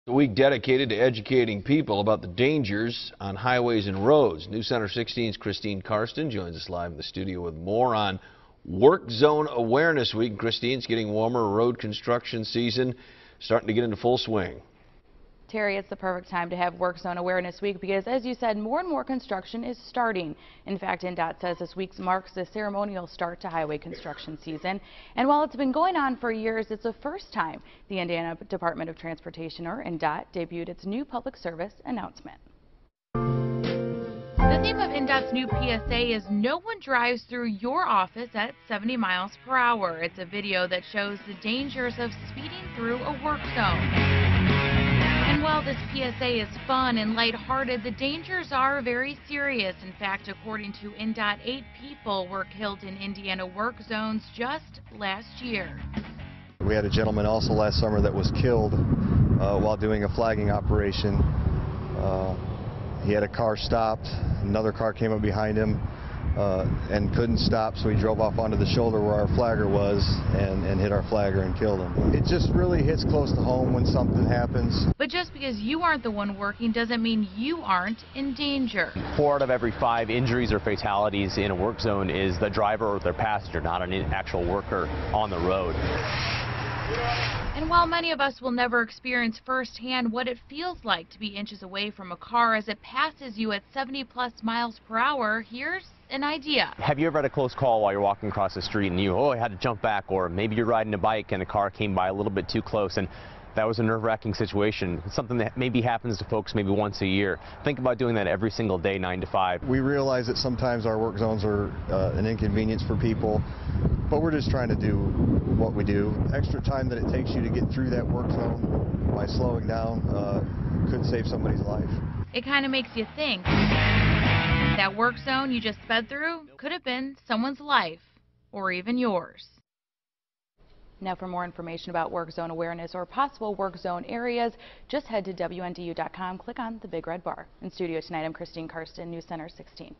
A week dedicated to educating people about the dangers on highways and roads. News Center 16's Christine Karsten joins us live in the studio with more on Work Zone Awareness Week. Christine's getting warmer. Road construction season starting to get into full swing. Terry, it's the perfect time to have Work Zone Awareness Week because, as you said, more and more construction is starting. In fact, INDOT says this week marks the ceremonial start to highway construction season. And while it's been going on for years, it's the first time the Indiana Department of Transportation, or INDOT, debuted its new public service announcement. The theme of INDOT's new PSA is "No one drives through your office at 70 miles per hour." It's a video that shows the dangers of speeding through a work zone. And while this PSA is fun and lighthearted, the dangers are very serious. In fact, according to INDOT, 8 people were killed in Indiana work zones just last year. We had a gentleman also last summer that was killed while doing a flagging operation. He had a car stopped, another car came up behind him and couldn't stop, so he drove off onto the shoulder where our flagger was and hit our flagger and killed him. It just really hits close to home when something happens. But just because you aren't the one working doesn't mean you aren't in danger. 4 out of every 5 injuries or fatalities in a work zone is the driver or their passenger, not an actual worker on the road. And while many of us will never experience firsthand what it feels like to be inches away from a car as it passes you at 70+ miles per hour, here's an idea. Have you ever had a close call while you're walking across the street and I had to jump back, or maybe you're riding a bike and a car came by a little bit too close, and that was a nerve-wracking situation. It's something that maybe happens to folks maybe once a year. Think about doing that every single day, 9 to 5. We realize that sometimes our work zones are an inconvenience for people, but we're just trying to do what we do. Extra time that it takes you to get through that work zone by slowing down could save somebody's life. It kind of makes you think. That work zone you just sped through could have been someone's life, or even yours. Now, for more information about work zone awareness or possible work zone areas, just head to WNDU.com, click on the big red bar. In studio tonight, I'm Christine Karsten, News Center 16.